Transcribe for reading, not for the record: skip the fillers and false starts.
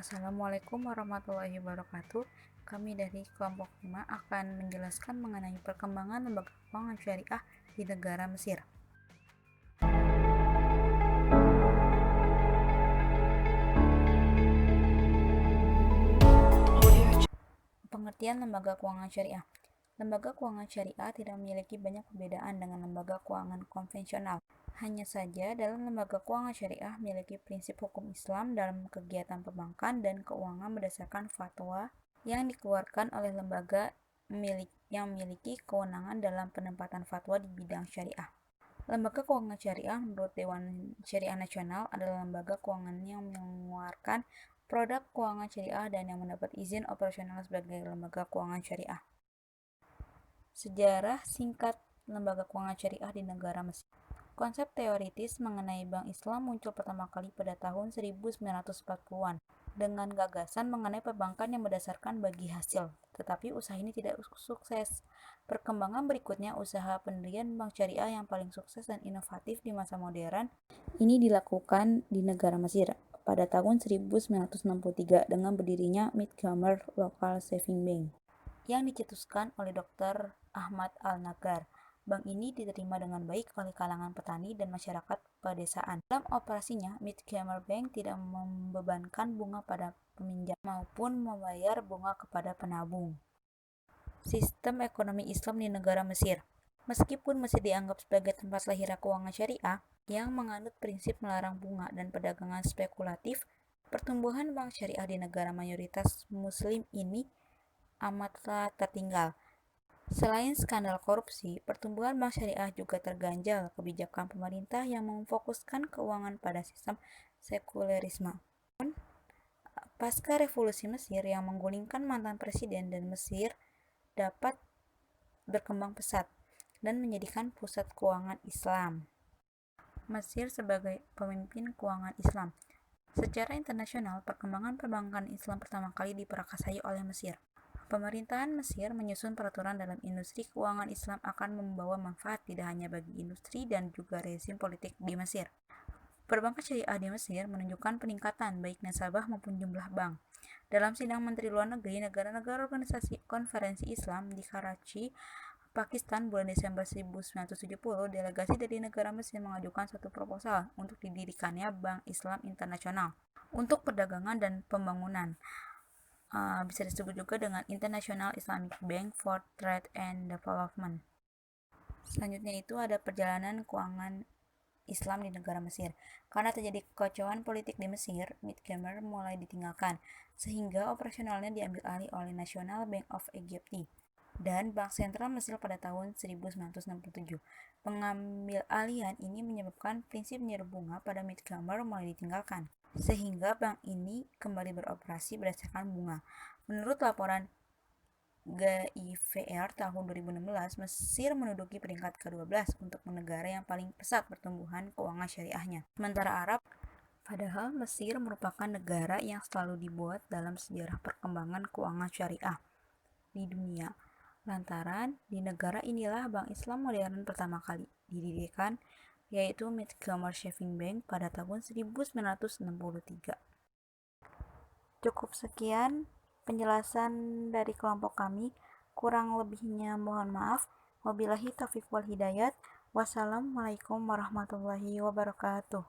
Assalamualaikum warahmatullahi wabarakatuh. Kami dari kelompok 5 akan menjelaskan mengenai perkembangan lembaga keuangan syariah di negara Mesir. Pengertian lembaga keuangan syariah. Lembaga keuangan syariah tidak memiliki banyak perbedaan dengan lembaga keuangan konvensional. Hanya saja dalam lembaga keuangan syariah memiliki prinsip hukum Islam dalam kegiatan perbankan dan keuangan berdasarkan fatwa yang dikeluarkan oleh lembaga yang memiliki kewenangan dalam penempatan fatwa di bidang syariah. Lembaga keuangan syariah menurut Dewan Syariah Nasional adalah lembaga keuangan yang mengeluarkan produk keuangan syariah dan yang mendapat izin operasional sebagai lembaga keuangan syariah. Sejarah singkat lembaga keuangan syariah di negara Mesir. Konsep teoritis mengenai Bank Islam muncul pertama kali pada tahun 1940-an dengan gagasan mengenai perbankan yang berdasarkan bagi hasil, tetapi usaha ini tidak sukses. Perkembangan berikutnya, usaha pendirian bank syariah yang paling sukses dan inovatif di masa modern ini dilakukan di negara Mesir pada tahun 1963 dengan berdirinya Mid-Gamer Local Saving Bank yang dicetuskan oleh Dr. Ahmad Al-Nagar. Bank ini diterima dengan baik oleh kalangan petani dan masyarakat pedesaan. Dalam operasinya, Mid-Gamer Bank tidak membebankan bunga pada peminjam maupun membayar bunga kepada penabung. Sistem ekonomi Islam di negara Mesir. Meskipun Mesir dianggap sebagai tempat lahir keuangan syariah yang menganut prinsip melarang bunga dan perdagangan spekulatif, pertumbuhan bank syariah di negara mayoritas muslim ini amatlah tertinggal. Selain skandal korupsi, pertumbuhan bank syariah juga terganjal kebijakan pemerintah yang memfokuskan keuangan pada sistem sekulerisme. Pasca revolusi Mesir yang menggulingkan mantan presiden dan Mesir dapat berkembang pesat dan menjadikan pusat keuangan Islam. Mesir sebagai pemimpin keuangan Islam. Secara internasional, perkembangan perbankan Islam pertama kali diperakasai oleh Mesir. Pemerintahan Mesir menyusun peraturan dalam industri keuangan Islam akan membawa manfaat tidak hanya bagi industri dan juga rezim politik di Mesir. Perbankan syariah di Mesir menunjukkan peningkatan baik nasabah maupun jumlah bank. Dalam sidang Menteri Luar Negeri negara-negara organisasi konferensi Islam di Karachi, Pakistan bulan Desember 1970, delegasi dari negara Mesir mengajukan suatu proposal untuk didirikannya Bank Islam Internasional untuk perdagangan dan pembangunan. Bisa disebut juga dengan International Islamic Bank for Trade and Development. Selanjutnya itu ada perjalanan keuangan Islam di negara Mesir. Karena terjadi kekacauan politik di Mesir, Mid-Gamer mulai ditinggalkan, sehingga operasionalnya diambil alih oleh National Bank of Egypt dan Bank Sentral Mesir pada tahun 1967. Pengambil alihan ini menyebabkan prinsip nilai bunga pada Mid-Gamer mulai ditinggalkan, sehingga bank ini kembali beroperasi berdasarkan bunga. Menurut laporan GIVR tahun 2016, Mesir menduduki peringkat ke-12 untuk negara yang paling pesat pertumbuhan keuangan syariahnya. Sementara Arab, padahal Mesir merupakan negara yang selalu dibuat dalam sejarah perkembangan keuangan syariah di dunia. Lantaran di negara inilah Bank Islam modern pertama kali didirikan, yaitu Mid-Gamer Saving Bank pada tahun 1963. Cukup sekian penjelasan dari kelompok kami. Kurang lebihnya mohon maaf. Wabillahi taufiq wal hidayat. Wassalamualaikum warahmatullahi wabarakatuh.